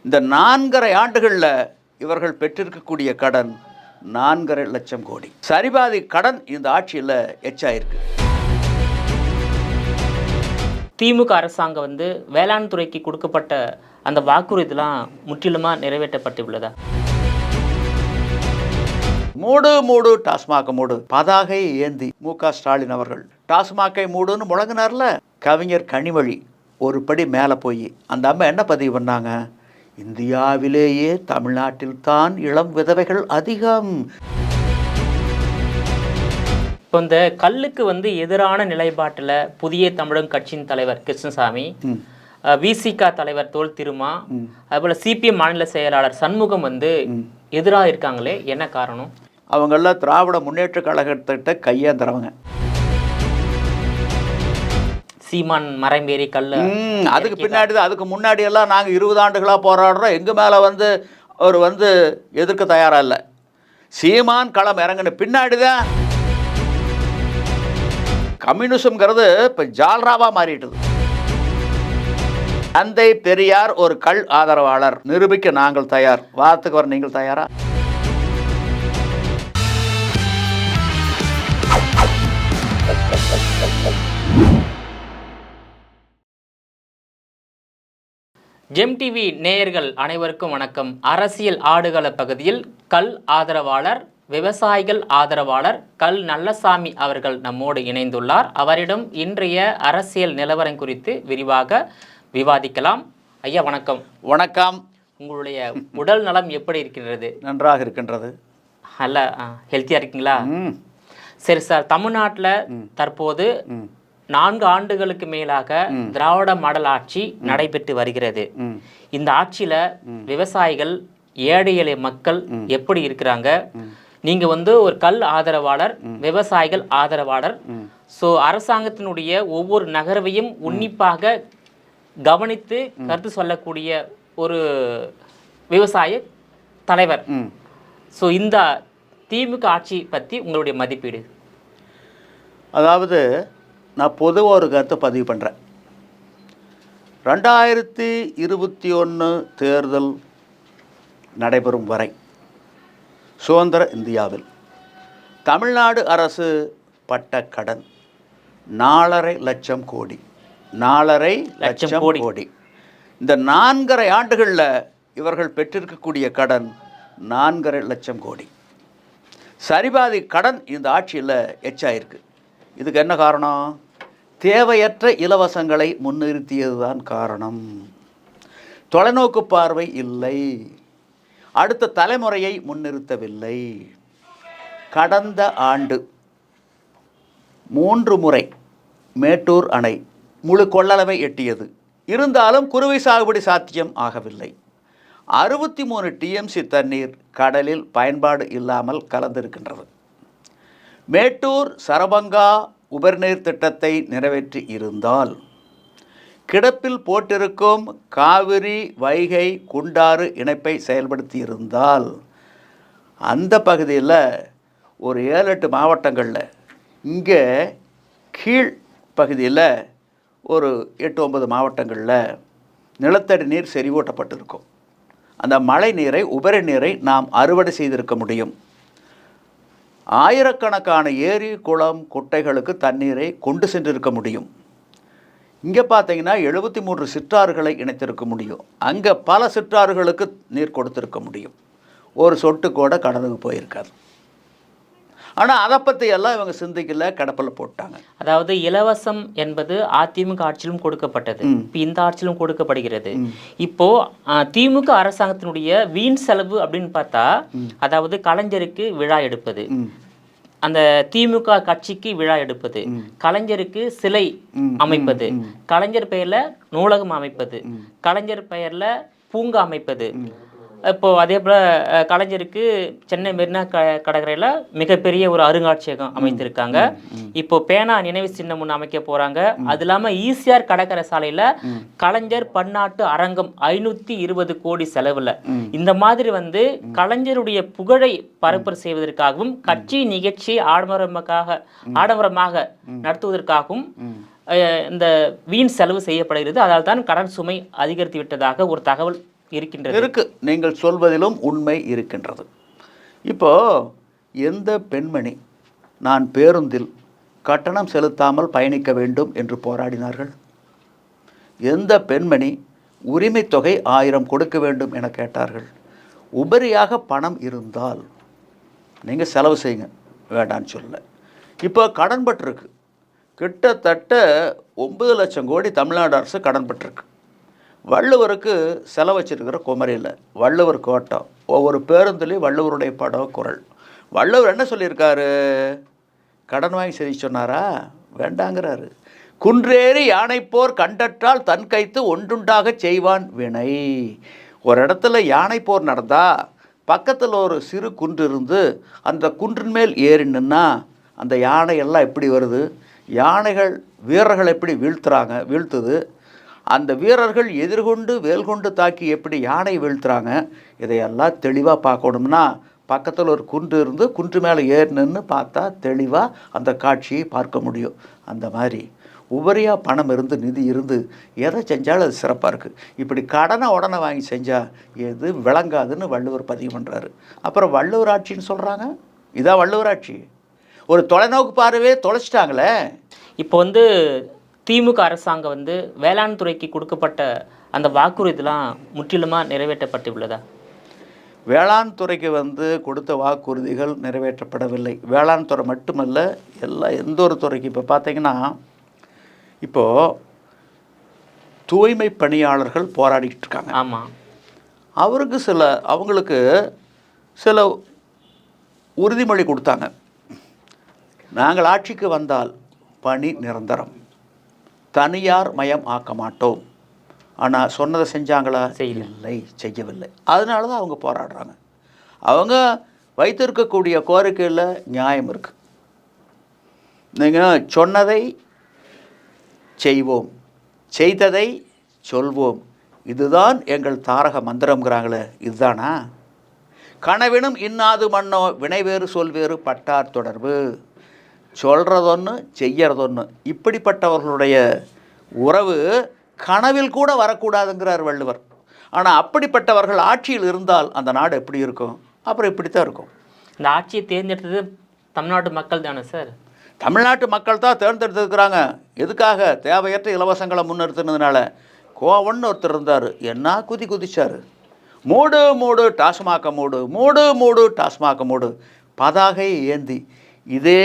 இந்த 4.5 ஆண்டுகளில் இவர்கள் பெற்றிருக்கக்கூடிய கடன் 4.5 லட்சம் கோடி. சரிபாதி கடன் இந்த ஆட்சியில் எச்சாயிருக்கு. திமுக அரசாங்கம் வேளாண் துறைக்கு கொடுக்கப்பட்ட அந்த வாக்குறுதிலாம் முற்றிலுமாக நிறைவேற்றப்பட்டு உள்ளதா? மூடு டாஸ்மாக மூடு பதாகை ஏந்தி மு.க. ஸ்டாலின் அவர்கள் டாஸ்மாகை மூடுன்னு முழங்கினார்ல. கவிஞர் கனிமொழி ஒரு படி மேலே போய் அந்த அம்மா என்ன பதிவு பண்ணாங்க? இந்தியாவிலேயே தமிழ்நாட்டில் தான் இளம் விதவைகள் அதிகம். இப்போ இந்த கல்லுக்கு எதிரான நிலைப்பாட்டில் புதிய தமிழகம் கட்சியின் தலைவர் கிருஷ்ணசாமி, விசிக தலைவர் தோல் திருமா, அதுபோல் சிபிஎம் மாநில செயலாளர் சண்முகம் எதிராக இருக்காங்களே, என்ன காரணம்? அவங்கெல்லாம் திராவிட முன்னேற்ற கழகத்திட்ட கையேந்திரவங்க. சீமான் மரமேறி கல்ல அதுக்கு பின்னாடி தான், அதுக்கு முன்னாடி எல்லாம் நாங்கள் 20 ஆண்டுகளாக போராடுறோம், எங்கள் மேலே அவர் எதிர்க்க தயாராக இல்லை. சீமான் களம் இறங்கின பின்னாடி தான் கம்யூனிசம்ங்கிறது இப்போ ஜால்ராவாக மாறிட்டுது. தந்தை பெரியார் ஒரு கல் ஆதரவாளர் நிரூபிக்க நாங்கள் தயார். வார்த்தைக்கு வர நீங்கள் தயாரா? ஜெம் டிவி நேயர்கள் அனைவருக்கும் வணக்கம். அரசியல் ஆடுகள பகுதியில் கல் ஆதரவாளர், விவசாயிகள் ஆதரவாளர் கல் நல்லசாமி அவர்கள் நம்மோடு இணைந்துள்ளார். அவரிடம் இன்றைய அரசியல் நிலவரம் குறித்து விரிவாக விவாதிக்கலாம். ஐயா வணக்கம். வணக்கம். உங்களுடைய உடல் நலம் எப்படி இருக்கின்றது? நன்றாக இருக்கின்றது. நல்லா ஹெல்த்தியாக இருக்கீங்களா? சரி சார், தமிழ்நாட்டில் தற்போது 4 ஆண்டுகளுக்கு மேலாக திராவிட மாடல் ஆட்சி நடைபெற்று வருகிறது. இந்த ஆட்சியில் விவசாயிகள், ஏழை எளிய மக்கள் எப்படி இருக்கிறாங்க? நீங்கள் ஒரு கல் ஆதரவாளர், விவசாயிகள் ஆதரவாளர். ஸோ அரசாங்கத்தினுடைய ஒவ்வொரு நகர்வையும் உன்னிப்பாக கவனித்து கருத்து சொல்லக்கூடிய ஒரு விவசாய தலைவர். ஸோ இந்த திமுக ஆட்சி பற்றி உங்களுடைய மதிப்பீடு? அதாவது நான் பொதுவாக ஒரு கருத்தை பதிவு பண்ணுறேன். 2021 தேர்தல் நடைபெறும் வரை சுதந்திர இந்தியாவில் தமிழ்நாடு அரசு பட்ட கடன் 4.5 லட்சம் கோடி. 4.5 லட்சம் கோடி. இந்த 4.5 ஆண்டுகளில் இவர்கள் பெற்றிருக்கக்கூடிய கடன் 4.5 லட்சம் கோடி. சரிபாதி கடன் இந்த ஆட்சியில் எச்சாயிருக்கு. இதுக்கு என்ன காரணம்? தேவையற்ற இலவசங்களை முன்னிறுத்தியது தான் காரணம். தொலைநோக்கு பார்வை இல்லை, அடுத்த தலைமுறையை முன்னிறுத்தவில்லை. கடந்த ஆண்டு 3 முறை மேட்டூர் அணை முழு கொள்ளளவை எட்டியது. இருந்தாலும் குறுவை சாகுபடி சாத்தியம் ஆகவில்லை. 63 டிஎம்சி தண்ணீர் கடலில் பயன்பாடு இல்லாமல் கலந்திருக்கின்றது. மேட்டூர் சரபங்கா உபரிநீர் திட்டத்தை நிறைவேற்றி இருந்தால், கிடப்பில் போட்டிருக்கும் காவிரி வைகை குண்டாறு இணைப்பை செயல்படுத்தி இருந்தால், அந்த பகுதியில் ஒரு 7-8 மாவட்டங்களில், இங்கே கீழ் பகுதியில் ஒரு 8-9 மாவட்டங்களில் நிலத்தடி நீர் செறிவூட்டப்பட்டிருக்கும். அந்த மழை நீரை, உபரி நீரை நாம் அறுவடை செய்திருக்க முடியும். ஆயிரக்கணக்கான ஏரி குளம் குட்டைகளுக்கு தண்ணீரை கொண்டு சென்றிருக்க முடியும். இங்கே பார்த்தீங்கன்னா 73 சிற்றாறுகளை இணைத்திருக்க முடியும். அங்கே பல சிற்றாறுகளுக்கு நீர் கொடுத்திருக்க முடியும். ஒரு சொட்டு கூட கடலுக்கு போயிருக்காது. ஆனால் அதை பற்றி எல்லாம் இவங்க சிந்திக்கல, கடப்பில் போட்டாங்க. அதாவது இலவசம் என்பது அதிமுக ஆட்சியிலும் கொடுக்கப்பட்டது, இப்போ இந்த ஆட்சியிலும் கொடுக்கப்படுகிறது. இப்போ திமுக அரசாங்கத்தினுடைய வீண் செலவு அப்படின்னு பார்த்தா, அதாவது கலைஞருக்கு விழா எடுப்பது, அந்த திமுக கட்சிக்கு விழா எடுப்பது, கலைஞருக்கு சிலை அமைப்பது, கலைஞர் பெயர்ல நூலகம் அமைப்பது, கலைஞர் பெயர்ல பூங்கா அமைப்பது. இப்போ அதே போல் கலைஞருக்கு சென்னை மெரினா கடற்கரையில் மிகப்பெரிய ஒரு அருங்காட்சியகம் அமைத்திருக்காங்க. இப்போ பேனா நினைவு சின்னம் ஒன்று அமைக்க போகிறாங்க. அது இல்லாமல் ஈசிஆர் கடற்கரை சாலையில் கலைஞர் பன்னாட்டு அரங்கம் 520 கோடி செலவில். இந்த மாதிரி கலைஞருடைய புகழை பரப்புரை செய்வதற்காகவும் கட்சி நிகழ்ச்சி ஆடம்பரமாக நடத்துவதற்காகவும் இந்த வீண் செலவு செய்யப்படுகிறது. அதால் தான் கடன் சுமை அதிகரித்து விட்டதாக ஒரு தகவல் இருக்கின்றது. இருக்கு, நீங்கள் சொல்வதிலும் உண்மை இருக்கின்றது. இப்போ எந்த பெண்மணி நான் பேருந்தில் கட்டணம் செலுத்தாமல் பயணிக்க வேண்டும் என்று போராடினார்கள்? எந்த பெண்மணி உரிமை தொகை 1000 கொடுக்க வேண்டும் என கேட்டார்கள்? உபரியாக பணம் இருந்தால் நீங்கள் செலவு செய்யுங்க, வேண்டான்னு சொல்ல. இப்போ கடன்பட்டிருக்கு, கிட்டத்தட்ட 9 லட்சம் கோடி தமிழ்நாடு அரசு கடன்பட்டிருக்கு. வள்ளுவருக்கு செலவு வச்சிருக்கிற குமரியில் வள்ளுவர் கோட்டம், ஒவ்வொரு பேருந்துலேயும் வள்ளுவருடைய படம், குறள். வள்ளுவர் என்ன சொல்லியிருக்காரு? கடன் வாங்கி சரி சொன்னாரா? வேண்டாங்கிறாரு. குன்றேறி யானைப்போர் கண்டற்றால் தன் கைத்து ஒன்றுண்டாக செய்வான் வினை. ஒரு இடத்துல யானைப்போர் நடந்தா பக்கத்தில் ஒரு சிறு குன்று இருந்து அந்த குன்றின் மேல் ஏறி நின்னா அந்த யானை எல்லாம் எப்படி வருது? யானைகள் வீரர்கள் எப்படி வீழ்த்துது? அந்த வீரர்கள் எதிர்கொண்டு வேல் கொண்டு தாக்கி எப்படி யானை வீழ்த்துறாங்க? இதையெல்லாம் தெளிவாக பார்க்கணும்னா பக்கத்தில் ஒரு குன்று இருந்து குன்று மேலே ஏறி நின்று பார்த்தா தெளிவாக அந்த காட்சியை பார்க்க முடியும். அந்த மாதிரி உபரியாக பணம் இருந்து நிதி இருந்து எதை செஞ்சாலும் அது சிறப்பாக இருக்குது. இப்படி கடனை உடனே வாங்கி செஞ்சால் எது விளங்காதுன்னு வள்ளுவர் பதிவு பண்ணுறாரு. அப்புறம் வள்ளுவர் ஆட்சின்னு சொல்கிறாங்க. இதான் வள்ளுவர் ஆட்சி? ஒரு தொலைநோக்கு பார்வையே தொலைச்சிட்டாங்களே. இப்போ திமுக அரசாங்கம் வேளாண் துறைக்கு கொடுக்கப்பட்ட அந்த வாக்குறுதிலாம் முற்றிலுமாக நிறைவேற்றப்பட்டுள்ளதா? வேளாண் துறைக்கு கொடுத்த வாக்குறுதிகள் நிறைவேற்றப்படவில்லை. வேளாண் துறை மட்டுமல்ல, எந்த ஒரு துறைக்கு. இப்போ பார்த்தீங்கன்னா, இப்போது தூய்மை பணியாளர்கள் போராடிக்கிட்டு இருக்காங்க. ஆமாம். அவங்களுக்கு சில உறுதிமொழி கொடுத்தாங்க. நாங்கள் ஆட்சிக்கு வந்தால் பணி நிரந்தரம், தனியார் மயம் ஆக்க மாட்டோம். ஆனால் சொன்னதை செஞ்சாங்களா? இல்லை, செய்யவில்லை. அதனால தான் அவங்க போராடுறாங்க. அவங்க வைத்திருக்கக்கூடிய கோரிக்கையில் நியாயம் இருக்குது. நீங்கள் சொன்னதை செய்வோம், செய்ததை சொல்வோம், இதுதான் எங்கள் தாரக மந்திரம்ங்கிறாங்களே, இதுதானா? கனவினும் இன்னாது மன்னோ வினைவேறு சொல்வேறு பட்டார் தொடர்பு. சொல்கிறதொன்று செய்யறதொன்று. இப்படிப்பட்டவர்களுடைய உறவு கனவில் கூட வரக்கூடாதுங்கிறார் வள்ளுவர். ஆனால் அப்படிப்பட்டவர்கள் ஆட்சியில் இருந்தால் அந்த நாடு எப்படி இருக்கும்? அப்புறம் இப்படித்தான் இருக்கும். இந்த ஆட்சியை தேர்ந்தெடுத்தது தமிழ்நாட்டு மக்கள் தானே சார்? தமிழ்நாட்டு மக்கள் தான் தேர்ந்தெடுத்துருக்குறாங்க. எதுக்காக? தேவையற்ற இலவசங்களை முன்னிறுத்தினதுனால. கோவன்னு ஒருத்தர் இருந்தார், என்ன குதிச்சார். மூடு மூடு டாஸ்மாக மூடு, மூடு மூடு டாஸ்மாக மூடு பதாகை ஏந்தி. இதே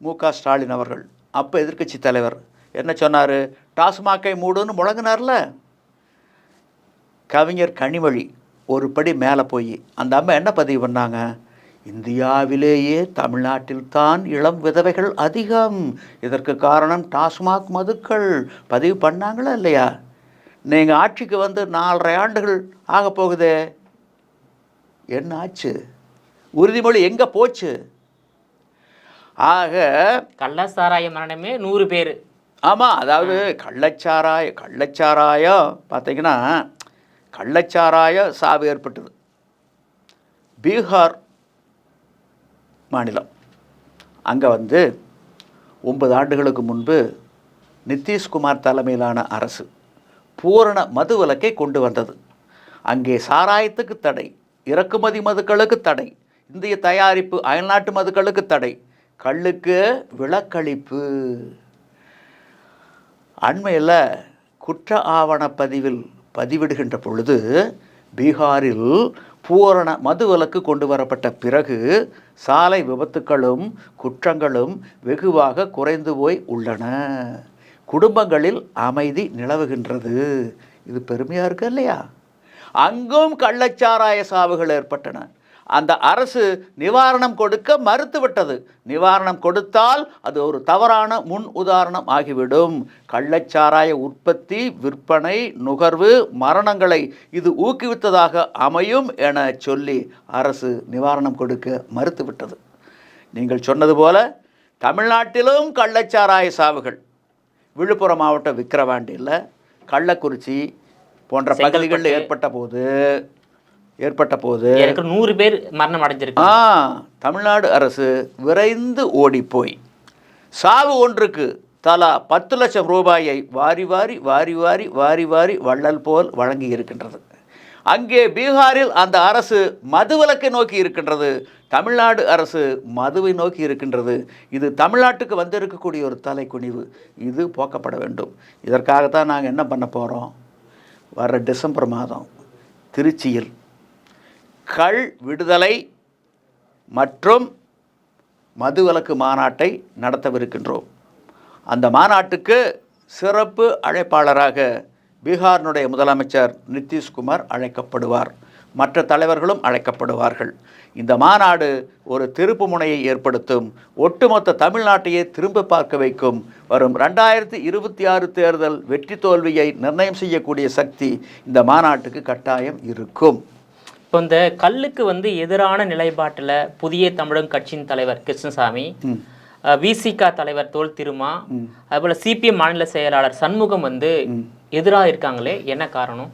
மு.க. ஸ்டாலின் அவர்கள் அப்போ எதிர்க்கட்சி தலைவர் என்ன சொன்னார்? டாஸ்மாகை மூடுன்னு முழங்கினார்ல. கவிஞர் கனிமொழி ஒரு படி மேலே போய் அந்த அம்மா என்ன பதிவு பண்ணாங்க? இந்தியாவிலேயே தமிழ்நாட்டில் தான் இளம் விதவைகள் அதிகம், இதற்கு காரணம் டாஸ்மாக் மதுக்கள். பதிவு பண்ணாங்களா இல்லையா? நீங்கள் ஆட்சிக்கு 4.5 ஆண்டுகள் ஆக போகுதே, என்ன ஆச்சு? உறுதிமொழி எங்கே போச்சு? ஆக கள்ளச்சாராய மரணமே 100 பேர். ஆமாம், அதாவது கள்ளச்சாராயம் பார்த்தீங்கன்னா, கள்ளச்சாராய சாவு ஏற்பட்டது பீகார் மாநிலம். அங்கே 9 ஆண்டுகளுக்கு முன்பு நிதிஷ்குமார் தலைமையிலான அரசு பூரண மது விலக்கை கொண்டு வந்தது. அங்கே சாராயத்துக்கு தடை, இறக்குமதி மதுக்களுக்கு தடை, இந்திய தயாரிப்பு அயல்நாட்டு மதுக்களுக்கு தடை, கள்ளுக்கு விலக்களிப்பு. அண்மையில் குற்ற ஆவண பதிவிடுகின்ற பொழுது பீகாரில் பூரண மது விலக்கு கொண்டு வரப்பட்ட பிறகு சாலை விபத்துக்களும் குற்றங்களும் வெகுவாக குறைந்து போய் உள்ளன. குடும்பங்களில் அமைதி நிலவுகின்றது. இது பெருமையாக இருக்கு இல்லையா? அங்கும் கள்ளச்சாராய சாவுகள் ஏற்பட்டன. அந்த அரசு நிவாரணம் கொடுக்க மறுத்துவிட்டது. நிவாரணம் கொடுத்தால் அது ஒரு தவறான முன் உதாரணம் ஆகிவிடும். கள்ளச்சாராய உற்பத்தி, விற்பனை, நுகர்வு, மரணங்களை இது ஊக்குவித்ததாக அமையும் என சொல்லி அரசு நிவாரணம் கொடுக்க மறுத்துவிட்டது. நீங்கள் சொன்னது போல தமிழ்நாட்டிலும் கள்ளச்சாராய சாவுகள். விழுப்புரம் மாவட்டம் விக்கிரவாண்டியில், கள்ளக்குறிச்சி போன்ற பகுதிகளில் ஏற்பட்ட போது 100 பேர் மரணம் அடைஞ்சிருக்கு. தமிழ்நாடு அரசு விரைந்து ஓடிப்போய் சாவு ஒன்றுக்கு தலா 10 லட்சம் ரூபாயை வாரி வாரி வாரி வாரி வாரி வாரி வள்ளல் போல் வழங்கி இருக்கின்றது. அங்கே பீகாரில் அந்த அரசு மதுவிலக்கை நோக்கி இருக்கின்றது, தமிழ்நாடு அரசு மதுவை நோக்கி இருக்கின்றது. இது தமிழ்நாட்டுக்கு வந்திருக்கக்கூடிய ஒரு தலைக்குனிவு. இது போக்கப்பட வேண்டும். இதற்காகத்தான் நாங்கள் என்ன பண்ண போகிறோம், வர டிசம்பர் மாதம் திருச்சியில் கள் விடுதலை மற்றும் மதுவிலக்கு மாநாட்டை நடத்தவிருக்கின்றோம். அந்த மாநாட்டுக்கு சிறப்பு அழைப்பாளராக பீகாரினுடைய முதலமைச்சர் நிதிஷ்குமார் அழைக்கப்படுவார். மற்ற தலைவர்களும் அழைக்கப்படுவார்கள். இந்த மாநாடு ஒரு திருப்பு முனையை ஏற்படுத்தும். ஒட்டுமொத்த தமிழ்நாட்டையே திரும்ப பார்க்க வைக்கும். வரும் 2026 தேர்தல் வெற்றி தோல்வியை நிர்ணயம் செய்யக்கூடிய சக்தி இந்த மாநாட்டுக்கு கட்டாயம் இருக்கும். இப்போ இந்த கல்லுக்கு எதிரான நிலைப்பாட்டில் புதிய தமிழன் கட்சியின் தலைவர் கிருஷ்ணசாமி, விசிக தலைவர் தோல் திருமா, அதுபோல் சிபிஎம் மாநில செயலாளர் சண்முகம் எதிராக இருக்காங்களே, என்ன காரணம்?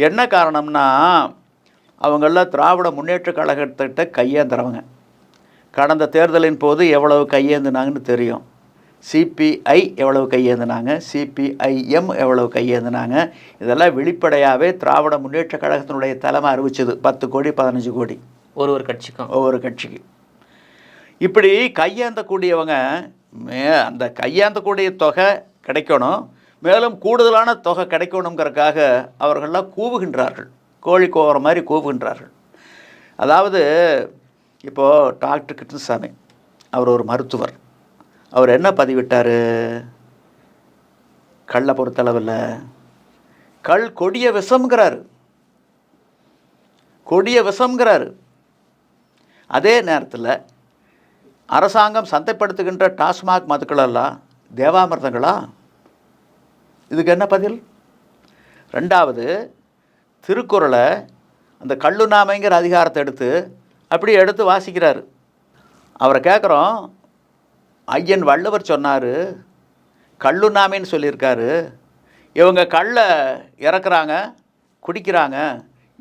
என்ன காரணம்னா, அவங்கெல்லாம் திராவிட முன்னேற்ற கழகத்திட்ட கையேந்துறவங்க. கடந்த தேர்தலின் போது எவ்வளவு கையேந்தினாங்கன்னு தெரியும். சிபிஐ எவ்வளவு கையேந்தினாங்க, சிபிஐஎம் எவ்வளவு கையேந்தினாங்க. இதெல்லாம் வெளிப்படையாகவே திராவிட முன்னேற்ற கழகத்தினுடைய தலைமை அறிவிச்சது. 10 கோடி 15 கோடி ஒவ்வொரு கட்சிக்கு. இப்படி கையேந்தக்கூடியவங்க அந்த கையேந்தக்கூடிய தொகை கிடைக்கணும், மேலும் கூடுதலான தொகை கிடைக்கணுங்கிறதுக்காக அவர்கள்லாம் கூவுகின்றார்கள். கோழி கோவர மாதிரி கூவுகின்றார்கள். அதாவது இப்போது டாக்டர் கிருஷ்ணசாமி அவர் ஒரு மருத்துவர். அவர் என்ன பதிவிட்டார், கல்லை பொறுத்தளவில் கல் கொடிய விஷம்ங்கிறாரு. அதே நேரத்தில் அரசாங்கம் சந்தைப்படுத்துகின்ற டாஸ்மாக் மதுக்களெல்லாம் தேவாமிர்தங்களா? இதுக்கு என்ன பதில்? ரெண்டாவது, திருக்குறளை அந்த கல்லுண்ணாமைங்கிற அதிகாரத்தை எடுத்து வாசிக்கிறாரு. அவரை கேட்குறோம், ஐயன் வள்ளுவர் சொன்னார், கல்லுண்ணாமைன்னு சொல்லியிருக்காரு, இவங்க கல்லை இறக்குறாங்க, குடிக்கிறாங்க,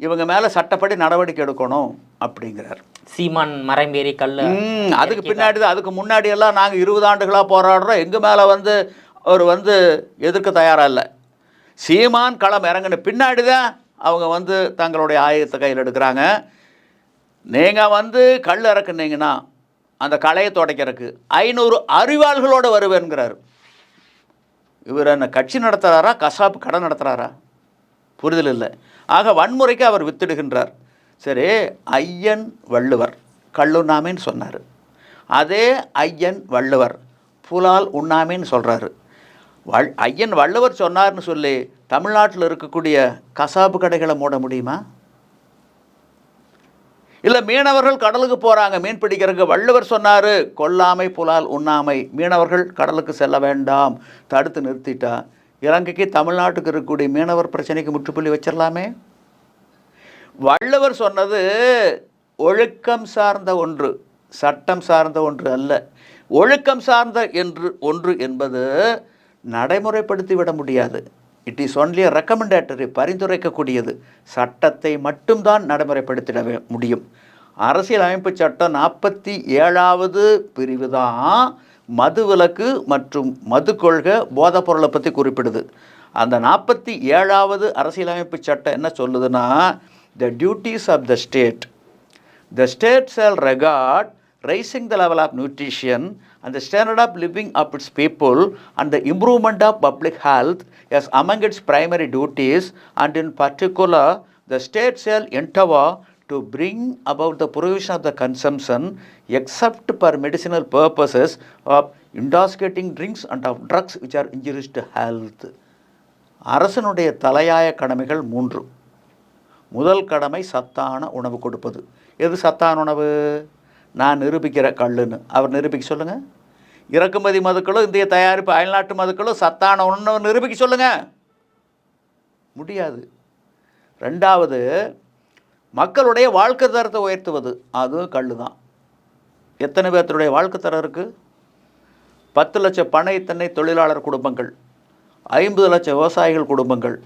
இவங்க மேலே சட்டப்படி நடவடிக்கை எடுக்கணும் அப்படிங்கிறார். சீமான் மரமேறி கல் அதுக்கு முன்னாடி எல்லாம் நாங்கள் 20 ஆண்டுகளாக போராடுறோம், எங்கள் மேலே அவர் எதிர்க்க தயாராக இல்லை. சீமான் களம் இறங்கின பின்னாடி தான் அவங்க தங்களுடைய ஆயுதத்தை கையில் எடுக்கிறாங்க. நீங்கள் கல் இறக்குனீங்கன்னா அந்த களையை துடைக்கிறதுக்கு 500 அறிவாள்களோடு வருவேன்கிறார். இவர் என்ன கட்சி நடத்துகிறாரா, கசாப்பு கடை நடத்துகிறாரா? புரிதல் இல்லை. ஆக வன்முறைக்கு அவர் வித்திடுகின்றார். சரி, ஐயன் வள்ளுவர் கல்லுண்ணாமைன்னு சொன்னார். அதே ஐயன் வள்ளுவர் புலால் உண்ணாமைன்னு சொல்கிறாரு. ஐயன் வள்ளுவர் சொன்னார்னு சொல்லி தமிழ்நாட்டில் இருக்கக்கூடிய கசாப்பு கடைகளை மூட முடியுமா? இல்லை, மீனவர்கள் கடலுக்கு போகிறாங்க மீன் பிடிக்கிறதுக்கு, வள்ளுவர் சொன்னார் கொல்லாமை புலால் உண்ணாமை, மீனவர்கள் கடலுக்கு செல்ல வேண்டாம், தடுத்து நிறுத்திட்டா இலங்கைக்கு தமிழ்நாட்டுக்கு இருக்கக்கூடிய மீனவர் பிரச்சனைக்கு முற்றுப்புள்ளி வச்சிடலாமே. வள்ளுவர் சொன்னது ஒழுக்கம் சார்ந்த ஒன்று, சட்டம் சார்ந்த ஒன்று அல்ல. ஒழுக்கம் சார்ந்த ஒன்று என்பது நடைமுறைப்படுத்தி விட முடியாது. இட் இஸ் ஒன்லி ரெக்கமெண்டேட்டரி, பரிந்துரைக்கக்கூடியது. சட்டத்தை மட்டும்தான் நடைமுறைப்படுத்திட முடியும். அரசியல் அமைப்பு சட்டம் 47வது பிரிவு தான் மதுவிலக்கு மற்றும் மது கொள்கை போதைப் பொருளை பற்றி குறிப்பிடுது. அந்த 47வது அரசியலமைப்பு சட்டம் என்ன சொல்லுதுன்னா, the duties of the state shall regard raising the level of nutrition and the standard of living of its people and the improvement of public health as among its primary duties, and in particular the state shall endeavor to bring about the prohibition of the consumption except for medicinal purposes of intoxicating drinks and of drugs which are injurious to health. அரசனுடைய தலையாய கடமைகள் 3. முதல் கடமை சத்தான உணவு கொடுப்பது. எது சத்தான உணவு? நான் நிரூபிக்கிற கல்லுன்னு அவர் நிரூபிக்க சொல்லுங்கள். இறக்குமதி மதுக்களும் இந்திய தயாரிப்பு அயல்நாட்டு மதுக்களும் சத்தான உணவு நிரூபிக்க சொல்லுங்கள். முடியாது. ரெண்டாவது, மக்களுடைய வாழ்க்கை தரத்தை உயர்த்துவது, அதுவும் கல் தான். எத்தனை பேர்த்துடைய வாழ்க்கை தரம் இருக்குது? 10 லட்சம் பனை தென்னை தொழிலாளர் குடும்பங்கள், 50 லட்சம் விவசாயிகள் குடும்பங்கள்,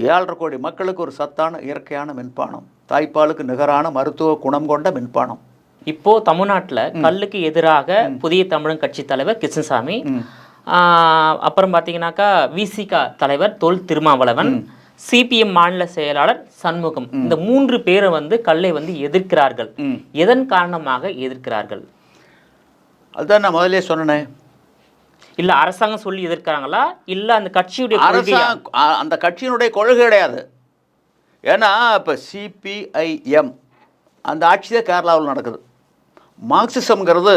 7.5 கோடி மக்களுக்கு ஒரு சத்தான இயற்கையான மின்பானம், தாய்ப்பாலுக்கு நிகரான மருத்துவ குணம் கொண்ட மின்பானம். இப்போ தமிழ்நாட்டில் கல்லுக்கு எதிராக புதிய தமிழன் கட்சி தலைவர் கிருஷ்ணசாமி, அப்புறம் பார்த்தீங்கன்னாக்கா விசிக தலைவர் தொல் திருமாவளவன், சிபிஎம் மாநில செயலாளர் சண்முகம், இந்த 3 பேரை வந்து கல்லை வந்து எதிர்க்கிறார்கள். எதன் காரணமாக எதிர்க்கிறார்கள்? அதுதான் நான் முதலே சொன்னேன். இல்ல அரசாங்கம் சொல்லி எதிர்க்கிறாங்களா, இல்ல அந்த கட்சியுடைய அந்த கட்சியினுடைய கொள்கை கிடையாது. ஏன்னா இப்போ சிபிஐஎம் அந்த ஆட்சி தான் கேரளாவில் நடக்குது. மார்க்சிசம்ங்கிறது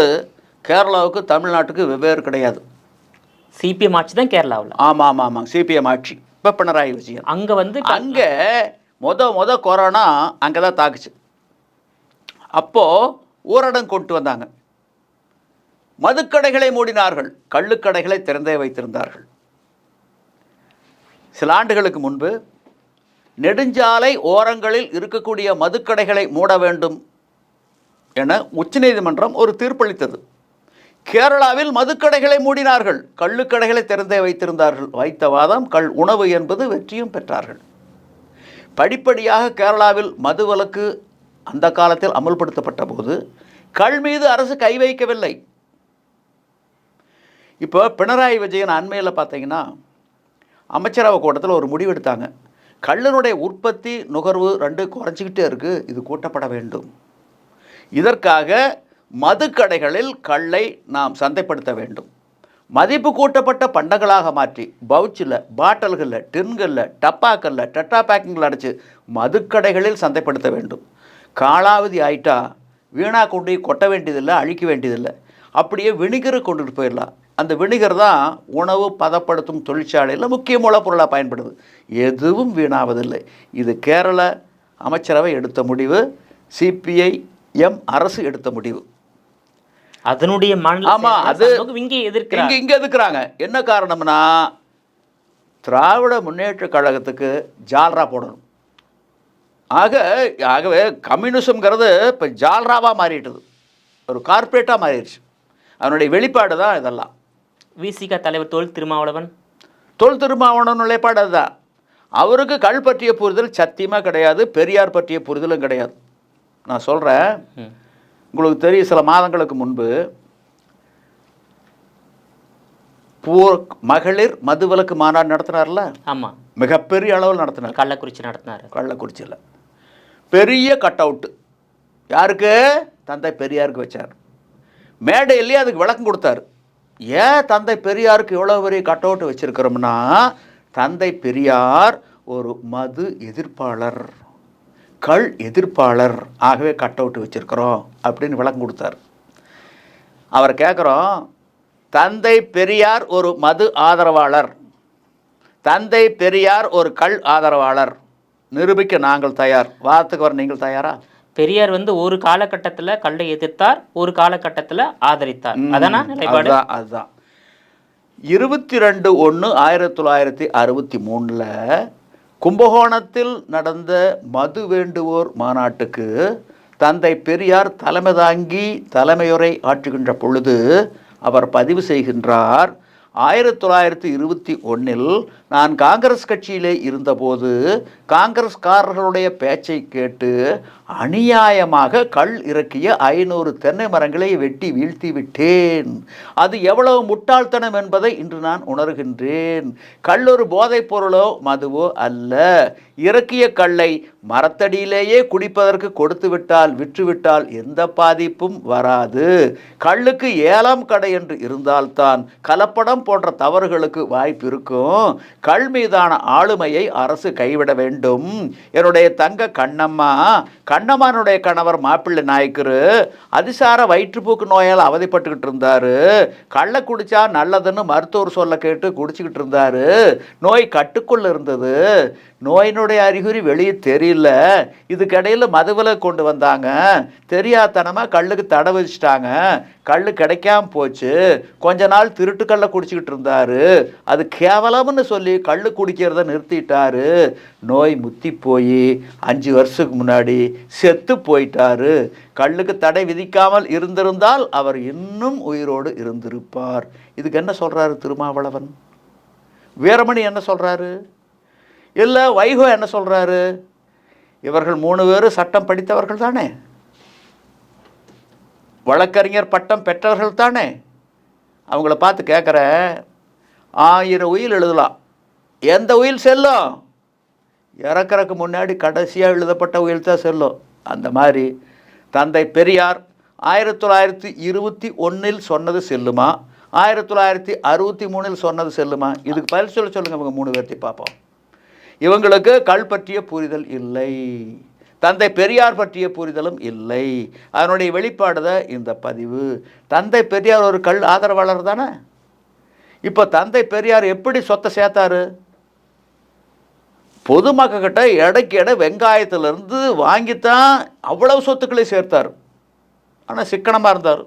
கேரளாவுக்கு தமிழ்நாட்டுக்கு வெவ்வேறு கிடையாது. சிபிஎம் ஆட்சி தான் கேரளாவில். ஆமாம், சிபிஎம் ஆட்சி. இப்போ பினராயி விஜயன் அங்கே வந்து அங்கே மொத கொரோனா அங்கே தான் தாக்குச்சு. அப்போது ஊரடங்கு கொண்டு வந்தாங்க. மதுக்கடைகளை மூடினார்கள், கள்ளுக்கடைகளை திறந்தே வைத்திருந்தார்கள். சில ஆண்டுகளுக்கு முன்பு நெடுஞ்சாலை ஓரங்களில் இருக்கக்கூடிய மதுக்கடைகளை மூட வேண்டும் என உச்சநீதிமன்றம் ஒரு தீர்ப்பளித்தது. கேரளாவில் மதுக்கடைகளை மூடினார்கள், கள்ளுக்கடைகளை திறந்தே வைத்திருந்தார்கள். வைத்த வாதம் கள் உணவு என்பது வெற்றியும் பெற்றார்கள். படிப்படியாக கேரளாவில் மதுவிலக்கு அந்த காலத்தில் அமல்படுத்தப்பட்ட போது கள் மீது அரசு கை வைக்கவில்லை. இப்போ பினராயி விஜயன் அண்மையில் பார்த்தீங்கன்னா அமைச்சரவை கூட்டத்தில் ஒரு முடிவு எடுத்தாங்க. கள்ளினுடைய உற்பத்தி நுகர்வு 2 குறைஞ்சிக்கிட்டே இருக்குது, இது கூட்டப்பட வேண்டும். இதற்காக மதுக்கடைகளில் கள்ளை நாம் சந்தைப்படுத்த வேண்டும். மதிப்பு கூட்டப்பட்ட பண்டங்களாக மாற்றி பவுச்சில், பாட்டில்களில், டின்களில், டப்பாக்களில், டெட்ரா பேக்கிங்கில் அடைச்சி மதுக்கடைகளில் சந்தைப்படுத்த வேண்டும். காலாவதி ஆயிட்டா வீணாக கொண்டு கொட்ட வேண்டியதில்லை, அழிக்க வேண்டியதில்லை. அப்படியே வினிகரை கொண்டுட்டு போயிடலாம். அந்த வினிகர் தான் உணவு பதப்படுத்தும் தொழிற்சாலையில் முக்கிய மூலப்பொருளாக பயன்படுது. எதுவும் வீணாவதில்லை. இது கேரள அமைச்சரவை எடுத்த முடிவு, சிபிஐஎம் அரசு எடுத்த முடிவு. அதனுடைய ஆமாம், அது இங்கே எதிர்க்கிறாங்க. என்ன காரணம்னா திராவிட முன்னேற்ற கழகத்துக்கு ஜால்ரா போடணும். ஆகவே கம்யூனிசம்ங்கிறது இப்போ ஜால்ராவாக மாறிட்டுது, ஒரு கார்ப்பரேட்டாக மாறிடுச்சு. அதனுடைய வெளிப்பாடு தான் இதெல்லாம். விசிக தலைவர் தொல் திருமாவளவன் நிலைப்பாடு அதுதான். அவருக்கு கள் பற்றிய புரிதல் சத்தியமாக கிடையாது, பெரியார் பற்றிய புரிதலும் கிடையாது. நான் சொல்கிறேன், உங்களுக்கு தெரியும், சில மாதங்களுக்கு முன்பு மகளிர் மதுவிலக்கு மாநாடு நடத்தினார்ல. ஆமாம், மிகப்பெரிய அளவில் நடத்தினார். கள்ளக்குறிச்சியில் பெரிய கட் அவுட்டு யாருக்கு? தந்தை பெரியாருக்கு வச்சார். மேடையிலேயே அதுக்கு விளக்கம் கொடுத்தார். ஏன் தந்தை பெரியாருக்கு எவ்வளோ பெரிய கட் அவுட்டு வச்சுருக்கிறோம்னா, தந்தை பெரியார் ஒரு மது எதிர்ப்பாளர், கள் எதிர்ப்பாளர், ஆகவே கட் அவுட்டு வச்சுருக்கிறோம் அப்படின்னு விளக்கம் கொடுத்தார். அவரை கேட்குறோம், தந்தை பெரியார் ஒரு மது ஆதரவாளர், தந்தை பெரியார் ஒரு கள் ஆதரவாளர், நிரூபிக்க நாங்கள் தயார். வாதத்துக்கு வர நீங்கள் தயாரா? பெரியார் வந்து ஒரு காலகட்டத்தில் கல்லை எதிர்த்தார், ஒரு காலகட்டத்தில் ஆதரித்தார். அதானா நிலைப்பாடு? அதுதான். 22/1/1963 கும்பகோணத்தில் நடந்த மது வேண்டுவோர் மாநாட்டுக்கு தந்தை பெரியார் தலைமை தாங்கி தலைமையுரை ஆற்றுகின்ற பொழுது அவர் பதிவு செய்கின்றார், 1921 நான் காங்கிரஸ் கட்சியிலே இருந்தபோது காங்கிரஸ்காரர்களுடைய பேச்சை கேட்டு அநியாயமாக கள் இறக்கிய 500 தென்னை மரங்களை வெட்டி வீழ்த்தி விட்டேன். அது எவ்வளவு முட்டாள்தனம் என்பதை இன்று நான் உணர்கின்றேன். கள் ஒரு போதைப் பொருளோ மதுவோ அல்ல. இறக்கிய கல்லை மரத்தடியிலேயே குடிப்பதற்கு கொடுத்து விட்டால், விற்றுவிட்டால் எந்த பாதிப்பும் வராது. கள்ளுக்கு ஏலம் கடை என்று இருந்தால்தான் கலப்படம் போன்ற தவறுகளுக்கு வாய்ப்பு இருக்கும். கள் மீதான ஆளுமையை அரசு கைவிட வேண்டும். என்னுடைய தங்க கண்ணம்மானுடைய கணவர் மாப்பிள்ளை நாயக்கரு அதிசார வயிற்றுப்போக்கு நோயால் அவதிப்பட்டுக்கிட்டு இருந்தாரு. கள்ள குடிச்சா நல்லதுன்னு மருத்துவர் சொல்ல கேட்டு குடிச்சுக்கிட்டு இருந்தாரு. நோய் கட்டுக்குள்ள இருந்தது. நோயினுடைய அறிகுறி வெளியே தெரியல. இதுக்கிடையில் மதுவில கொண்டு வந்தாங்க. தெரியாதனமாக கல்லுக்கு தடை வச்சுட்டாங்க. கல் கிடைக்காம போச்சு. கொஞ்ச நாள் திருட்டு கல்லை குடிச்சிக்கிட்டு இருந்தாரு. அது கேவலம்னு சொல்லி கல் குடிக்கிறத நிறுத்திட்டாரு. நோய் முத்தி போய் 5 வருஷத்துக்கு முன்னாடி செத்து போயிட்டாரு. கல்லுக்கு தடை விதிக்காமல் இருந்திருந்தால் அவர் இன்னும் உயிரோடு இருந்திருப்பார். இதுக்கு என்ன சொல்கிறாரு திருமாவளவன்? வீரமணி என்ன சொல்கிறாரு? இல்லை வைகோ என்ன சொல்கிறாரு? இவர்கள் 3 பேரும் சட்டம் படித்தவர்கள் தானே, வழக்கறிஞர் பட்டம் பெற்றவர்கள் தானே. அவங்கள பார்த்து கேட்குற, 1000 உயில் எழுதலாம், எந்த உயில் செல்லும்? இறக்கறக்கு முன்னாடி கடைசியாக எழுதப்பட்ட உயில் தான் செல்லும். அந்த மாதிரி தந்தை பெரியார் 1921 சொன்னது செல்லுமா, 1963 சொன்னது செல்லுமா? இதுக்கு பதில் சொல்லுங்கள். இவங்க 3 பேர்த்தையும் பார்ப்போம். இவங்களுக்கு கள் பற்றிய புரிதல் இல்லை, தந்தை பெரியார் பற்றிய புரிதலும் இல்லை. அதனுடைய வெளிப்பாடு தான் இந்த பதிவு. தந்தை பெரியார் ஒரு கள் ஆதரவாளர் தானே. இப்போ தந்தை பெரியார் எப்படி சொத்தை சேர்த்தாரு? பொதுமக்கிட்ட எடைக்கு எடை வெங்காயத்திலிருந்து வாங்கித்தான் அவ்வளவு சொத்துக்களை சேர்த்தார். ஆனால் சிக்கனமாக இருந்தார்.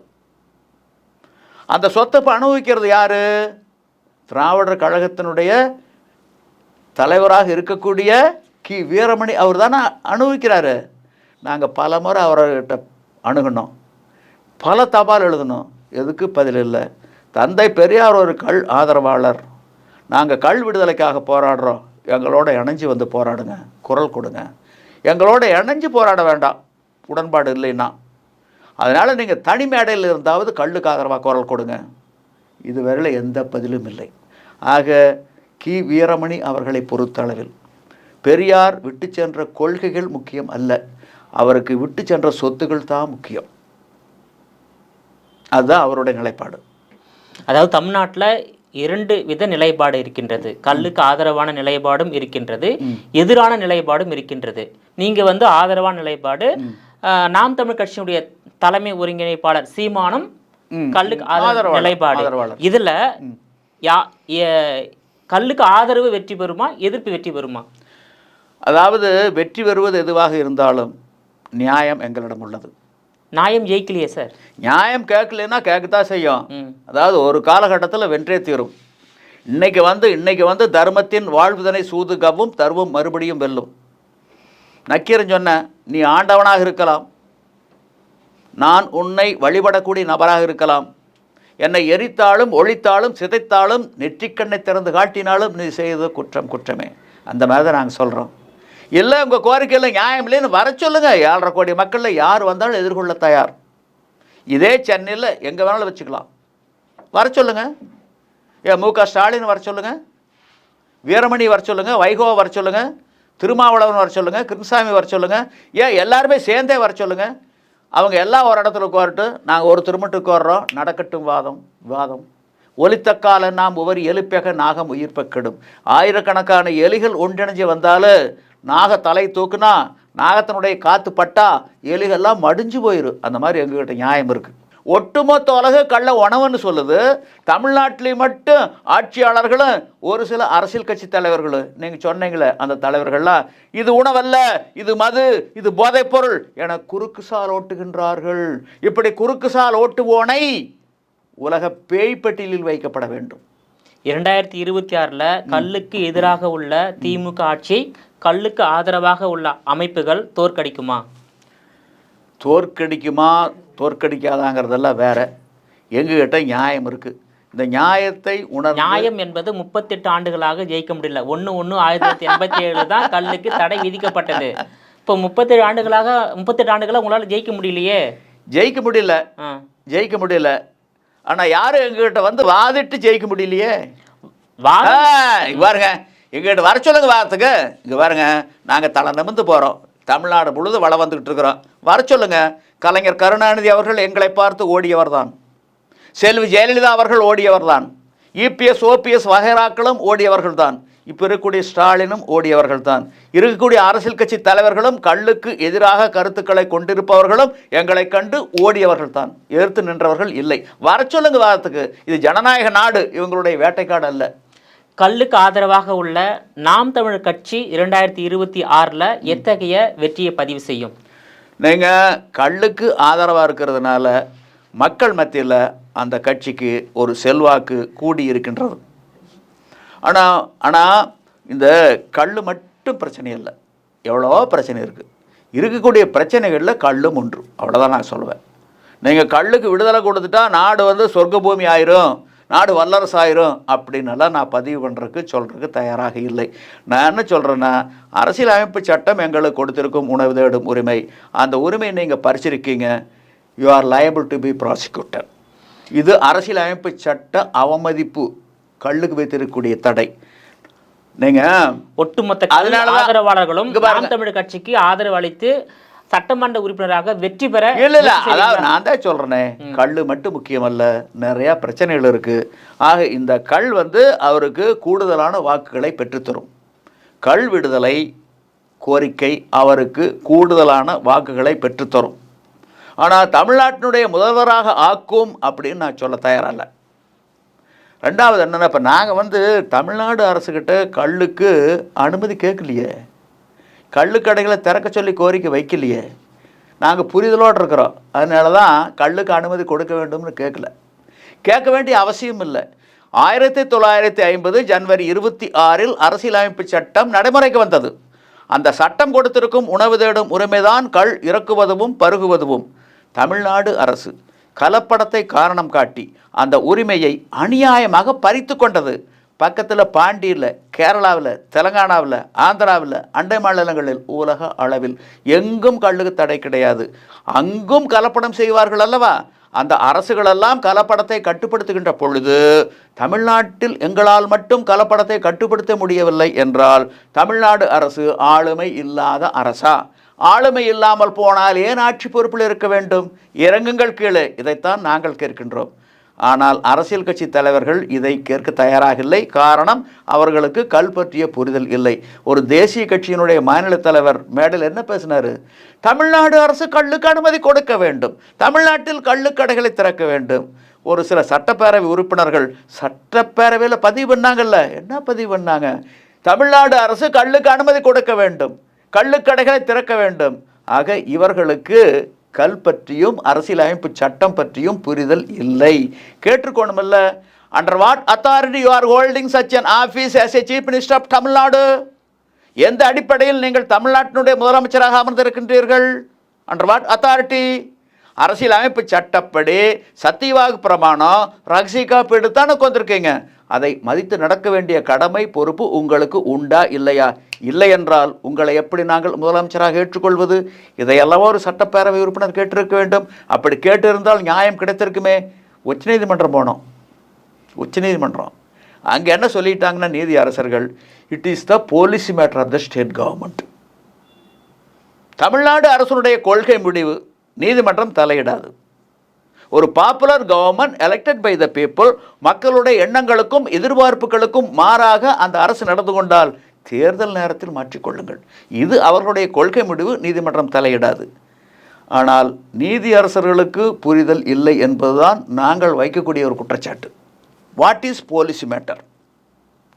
அந்த சொத்தை இப்போ அனுபவிக்கிறது யார்? திராவிடர் கழகத்தினுடைய தலைவராக இருக்கக்கூடிய கி வீரமணி அவர் தானே அனுபவிக்கிறாரு. நாங்கள் பல முறை அவர்கிட்ட அணுகணும், பல தபால் எழுதணும், எதுக்கு பதில் இல்லை. தந்தை பெரியார் ஒரு கள் ஆதரவாளர், நாங்கள் கள் விடுதலைக்காக போராடுறோம், எங்களோட இணைஞ்சு வந்து போராடுங்க, குரல் கொடுங்க. எங்களோட இணைஞ்சு போராட வேண்டாம் உடன்பாடு இல்லைன்னா. அதனால் நீங்கள் தனி மேடையில் இருந்தாவது கல்லுக்கு ஆதரவாக குரல் கொடுங்க. இதுவரையில் எந்த பதிலும் இல்லை. ஆக கி வீரமணி அவர்களை பொறுத்தளவில் பெரியார் விட்டு சென்ற கொள்கைகள் முக்கியம் அல்ல, அவருக்கு விட்டு சென்ற சொத்துக்கள் தான் முக்கியம். அதுதான் அவருடைய நிலைப்பாடு. அதாவது தமிழ்நாட்டில் 2 வித நிலைப்பாடு இருக்கின்றது. கல்லுக்கு ஆதரவான நிலைப்பாடும் இருக்கின்றது, எதிரான நிலைப்பாடும் இருக்கின்றது. நீங்க வந்து ஆதரவான நிலைப்பாடு. நாம் தமிழ் கட்சியினுடைய தலைமை ஒருங்கிணைப்பாளர் சீமானும் கல்லுக்கு ஆதரவு நிலைப்பாடு. இதுல கல்லுக்கு ஆதரவு வெற்றி பெறுமா, எதிர்ப்பு வெற்றி பெறுமா? அதாவது வெற்றி பெறுவது எதுவாக இருந்தாலும் நியாயம் எங்களிடம் உள்ளது. நியாயம் ஜெயிக்கலையே சார். நியாயம் கேட்கலன்னா கேட்கத்தான் செய்யும். அதாவது ஒரு காலகட்டத்தில் வென்றே தீரும். இன்னைக்கு வந்து தர்மத்தின் வாழ்வுதனை சூதுகவும் தர்மம் மறுபடியும் வெல்லும். நக்கீரன் சொன்ன, நீ ஆண்டவனாக இருக்கலாம், நான் உன்னை வழிபடக்கூடிய நபராக இருக்கலாம், என்னை எரித்தாலும் ஒழித்தாலும் சிதைத்தாலும் நெற்றிக்கண்ணை திறந்து காட்டினாலும் நீ செய்த குற்றம் குற்றமே. அந்த மாதிரி தான் நாங்கள் சொல்கிறோம். இல்லை உங்கள் கோரிக்கையில் நியாயம் இல்லைன்னு வர சொல்லுங்கள். 7.5 கோடி மக்களில் யார் வந்தாலும் எதிர்கொள்ள தயார். இதே சென்னையில் எங்கே வேணாலும் வச்சுக்கலாம், வர சொல்லுங்கள். மு.க. ஸ்டாலின் வர சொல்லுங்கள், வீரமணி வர சொல்லுங்கள், வைகோவை வர சொல்லுங்கள், திருமாவளவன் வர சொல்லுங்கள், கிருஷ்ணசாமி வர சொல்லுங்கள், எல்லாருமே சேர்ந்தே வர சொல்லுங்கள். அவங்க எல்லாம் ஒரு இடத்துல கோரிட்டு நாங்கள் ஒரு திருமட்டுக்கு வர்றோம், நடக்கட்டும் விவாதம். ஒலித்தக்கால நாம் ஒவ்வொரு எலிப்பெக நாகம் உயிர்ப்பக்கெடும். ஆயிரக்கணக்கான எலிகள் ஒன்றிணைஞ்சு வந்தாலும் நாக தலை தூக்குனா நாகத்தினுடைய காற்று பட்டா எலிகள்லாம் மடிஞ்சு போயிடும். அந்த மாதிரி எங்ககிட்ட நியாயம் இருக்குது. ஒட்டுமொத்த உலக கள்ள உணவுன்னு சொல்லுது. தமிழ்நாட்டிலையும் மட்டும் ஆட்சியாளர்களும் ஒரு சில அரசியல் கட்சி தலைவர்களும், நீங்கள் சொன்னீங்களே அந்த தலைவர்கள்லாம், இது உணவல்ல, இது மது, இது போதைப்பொருள் என குறுக்கு சால் ஓட்டுகின்றார்கள். இப்படி குறுக்கு சால் ஓட்டுவோனை உலக பேய்ப்பட்டியலில் வைக்கப்பட வேண்டும். 2026 கல்லுக்கு எதிராக உள்ள திமுக ஆட்சி கல்லுக்கு ஆதரவாக உள்ள அமைப்புகள் தோற்கடிக்குமா? தோற்கடிக்காதாங்கிறதெல்லாம் வேற. எங்ககிட்ட நியாயம் இருக்குது. இந்த நியாயத்தை நியாயம் என்பது 38 ஆண்டுகளாக ஜெயிக்க முடியல. 1/1/1987 தான் கல்லுக்கு தடை விதிக்கப்பட்டது. இப்போ 38 ஆண்டுகளாக உங்களால் ஜெயிக்க முடியலையே. ஜெயிக்க முடியல. ஆனால் யாரும் எங்ககிட்ட வந்து வாதிட்டு ஜெயிக்க முடியலையே. பாருங்க, எங்ககிட்ட வர சொல்லுங்க வாரத்துக்கு. இங்கே பாருங்க, நாங்கள் தலை நிமிர்ந்து போகிறோம், தமிழ்நாடு முழுது வளம் வந்துக்கிட்டு இருக்கிறோம், வர சொல்லுங்க. கலைஞர் கருணாநிதி அவர்கள் எங்களை பார்த்து ஓடியவர் தான், செல்வி ஜெயலலிதா அவர்கள் ஓடியவர் தான், இபிஎஸ் ஓபிஎஸ் வகைராக்களும் ஓடியவர்கள் தான், இப்போ இருக்கக்கூடிய ஸ்டாலினும் ஓடியவர்கள் தான், இருக்கக்கூடிய அரசியல் கட்சி தலைவர்களும் கல்லுக்கு எதிராக கருத்துக்களை கொண்டிருப்பவர்களும் எங்களை கண்டு ஓடியவர்கள் தான், எதிர்த்து நின்றவர்கள் இல்லை. வர சொல்லுங்க வாரத்துக்கு. இது ஜனநாயக நாடு, இவங்களுடைய வேட்டைக்காடு அல்ல. கல்லுக்கு ஆதரவாக உள்ள நாம் தமிழர் கட்சி 2026 எத்தகைய வெற்றியை பதிவு செய்யும்? நீங்கள் கல்லுக்கு ஆதரவாக இருக்கிறதுனால மக்கள் மத்தியில் அந்த கட்சிக்கு ஒரு செல்வாக்கு கூடி இருக்கின்றது. ஆனால் இந்த கல் மட்டும் பிரச்சனை இல்லை, எவ்வளோ பிரச்சனை இருக்குது. இருக்கக்கூடிய பிரச்சனைகளில் கல்லும் ஒன்று, அவ்வளோதான் நான் சொல்லுவேன். நீங்கள் கல்லுக்கு விடுதலை கொடுத்துட்டா நாடு வந்து சொர்க்க பூமி ஆயிரும், நாடு வல்லரசு ஆயிரும் அப்படின்னெல்லாம் நான் பதிவு பண்ணுறதுக்கு சொல்கிறதுக்கு தயாராக இல்லை. நான் என்ன சொல்கிறேன்னா, அரசியலமைப்பு சட்டம் எங்களுக்கு கொடுத்திருக்கும் உணவு தேடும் உரிமை, அந்த உரிமையை நீங்கள் பறிச்சிருக்கீங்க, you are liable to be prosecutor. இது அரசியலமைப்பு சட்ட அவமதிப்பு, கல்லுக்கு வைத்திருக்கக்கூடிய தடை. நீங்க ஒட்டுமொத்த ஆதரவாளர்களும் நாம் தமிழர் கட்சிக்கு ஆதரவு அளித்து சட்டமன்ற உறுப்பினராக வெற்றி பெற இல்ல அதாவது நான் தான் சொல்றேனே, கல்லு மட்டும் முக்கியமல்ல, நிறைய பிரச்சனைகள் இருக்கு. ஆக இந்த கள் அவருக்கு கூடுதலான வாக்குகளை பெற்றுத்தரும். கள் விடுதலை கோரிக்கை அவருக்கு கூடுதலான வாக்குகளை பெற்றுத்தரும். ஆனால் தமிழ்நாட்டினுடைய முதல்வராக ஆக்கும் அப்படின்னு நான் சொல்ல தயாரில்லை. ரெண்டாவது என்னென்னா, இப்போ நாங்கள் தமிழ்நாடு அரசுக்கிட்ட கல்லுக்கு அனுமதி கேட்கலையே, கள்ளுக்கடைகளை திறக்க சொல்லி கோரிக்கை வைக்கலையே. நாங்கள் புரிதலோடு இருக்கிறோம். அதனால தான் கல்லுக்கு அனுமதி கொடுக்க வேண்டும்னு கேட்க வேண்டிய அவசியம் இல்லை. 1950 ஜனவரி 26 அரசியலமைப்பு சட்டம் நடைமுறைக்கு வந்தது. அந்த சட்டம் கொடுத்திருக்கும் உணவு தேடும் உரிமைதான் கள் இறக்குவதும் பருகுவதும். தமிழ்நாடு அரசு கலப்படத்தை காரணம் காட்டி அந்த உரிமையை அநியாயமாக பறித்து கொண்டது. பக்கத்தில் பாண்டியில், கேரளாவில், தெலங்கானாவில், ஆந்திராவில், அண்டை மாநிலங்களில், உலக அளவில் எங்கும் கல்லுக்கு தடை கிடையாது. அங்கும் கலப்படம் செய்வார்கள் அல்லவா? அந்த அரசுகளெல்லாம் கலப்படத்தை கட்டுப்படுத்துகின்ற பொழுது தமிழ்நாட்டில் எங்களால் மட்டும் கலப்படத்தை கட்டுப்படுத்த முடியவில்லை என்றால் தமிழ்நாடு அரசு ஆளுமை இல்லாத அரசா? ஆளுமை இல்லாமல் போனால் ஏன் ஆட்சி பொறுப்பில் இருக்க வேண்டும்? இறங்குங்கள் கீழே. இதைத்தான் நாங்கள் கேட்கின்றோம். ஆனால் அரசியல் கட்சி தலைவர்கள் இதை கேட்க தயாராக இல்லை. காரணம், அவர்களுக்கு கல் பற்றிய புரிதல் இல்லை. ஒரு தேசிய கட்சியினுடைய மாநில தலைவர் மேடையில் என்ன பேசினார்? தமிழ்நாடு அரசு கல்லுக்கு அனுமதி கொடுக்க வேண்டும், தமிழ்நாட்டில் கள்ளுக்கடைகளை திறக்க வேண்டும். ஒரு சில சட்டப்பேரவை உறுப்பினர்கள் சட்டப்பேரவையில் பதிவு பண்ணாங்கல்ல, என்ன பதிவு பண்ணாங்க? தமிழ்நாடு அரசு கல்லுக்கு அனுமதி கொடுக்க வேண்டும், கள்ளுக்கடைகளை திறக்க வேண்டும். ஆக இவர்களுக்கு கல் பற்றியும் அரசியலமைப்பு சட்டம் பற்றியும் புரிதல் இல்லை. கேட்டுக்கொண்டுமில்ல, under what authority you are holding such an office as a chief minister of Tamil Nadu? எந்த அடிப்படையில் நீங்கள் தமிழ்நாட்டினுடைய முதலமைச்சராக அமர்ந்திருக்கின்றீர்கள்? Under what authority? அரசியலமைப்பு சட்டப்படி சத்தியவாக்கு பிரமாணம், ரகசிய காப்பீடு தானே கொண்டிருக்கீங்க. அதை மதித்து நடக்க வேண்டிய கடமை பொறுப்பு உங்களுக்கு உண்டா இல்லையா? இல்லை என்றால் உங்களை எப்படி நாங்கள் முதலமைச்சராக ஏற்றுக்கொள்வது? இதையெல்லாம் ஒரு சட்டப்பேரவை உறுப்பினர் கேட்டிருக்க வேண்டும். அப்படி கேட்டிருந்தால் நியாயம் கிடைத்திருக்குமே. உச்சநீதிமன்றம் போனோம். உச்சநீதிமன்றம் அங்கே என்ன சொல்லிட்டாங்கன்னா, நீதி அரசர்கள், it is the policy matter of the state government. Tamil Nadu அரசுடைய கொள்கை முடிவு நீதிமன்றம் தலையிடாது. ஒரு popular government elected by the people, மக்களுடைய எண்ணங்களுக்கும் எதிர்பார்ப்புகளுக்கும் மாறாக அந்த அரசு நடந்து கொண்டால் தேர்தல் நேரத்தில் மாற்றிக்கொள்ளுங்கள். இது அவர்களுடைய கொள்கை முடிவு, நீதிமன்றம் தலையிடாது. ஆனால் நீதி அரசர்களுக்கு புரிதல் இல்லை என்பதுதான் நாங்கள் வைக்கக்கூடிய ஒரு குற்றச்சாட்டு. What is policy matter?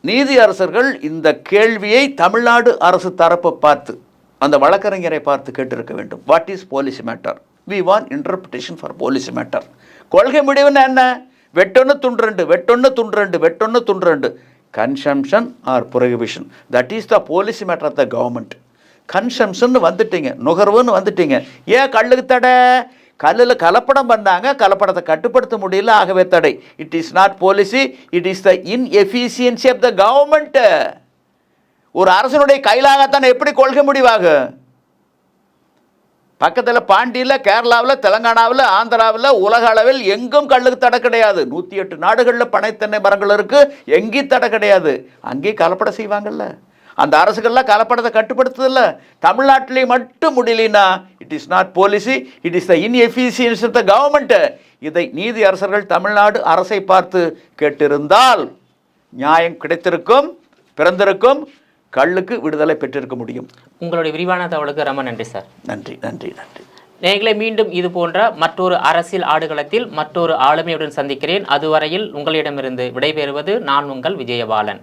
நீதி அரசர்கள் இந்த கேள்வியை தமிழ்நாடு அரசு தரப்பை பார்த்து, அந்த வழக்கறிஞரை பார்த்து கேட்டிருக்க வேண்டும். What is policy matter? We want interpretation for policy matter. கொள்கை முடிவுன்னு என்ன? வெட்டொன்று துண்டு, வெட்டொன்று துண்டு, வெட்டொன்று துண்டு. Consumption or prohibition, that is the policy matter of the government. Consumption வந்துட்டீங்க, நுகர்வுன்னு வந்துட்டீங்க. ஏன் கல்லுக்கு தடை? கல்லில் கலப்படம் பண்ணாங்க, கலப்படத்தை கட்டுப்படுத்த முடியல, ஆகவே தடை. It is not policy, it is the inefficiency of the government. ஒரு அரசனுடைய கையிலாகத்தான் எப்படி கொள்கை முடிவாக? பக்கத்தில் பாண்டியில், கேரளாவில், தெலங்கானாவில், ஆந்திராவில், உலக அளவில் எங்கும் கல்லுக்கு தடை கிடையாது. 108 நாடுகளில் பனைத்தென்னை மரங்கள் இருக்குது, எங்கேயும் தடை கிடையாது. அங்கேயும் கலப்படம் செய்வாங்கல்ல. அந்த அரசுகள்லாம் கலப்படத்தை கட்டுப்படுத்துதில்ல. தமிழ்நாட்டிலே மட்டும் முடியலனா it is not policy, it is the inefficiency of the government. இதை நீதி அரசர்கள் தமிழ்நாடு அரசை பார்த்து கேட்டிருந்தால் நியாயம் கிடைத்திருக்கும், பிறந்திருக்கும், கல்லுக்கு விடுதலை பெற்றிருக்க முடியும். உங்களுடைய விரிவான தகவலுக்கு ரொம்ப நன்றி சார். நன்றி நன்றி நன்றி. நேயர்களே, மீண்டும் இது போன்ற மற்றொரு அரசியல் ஆடுகளத்தில் மற்றொரு ஆளுமையுடன் சந்திக்கிறேன். அதுவரையில் உங்களிடமிருந்து விடைபெறுவது நான் உங்கள் விஜயபாலன்.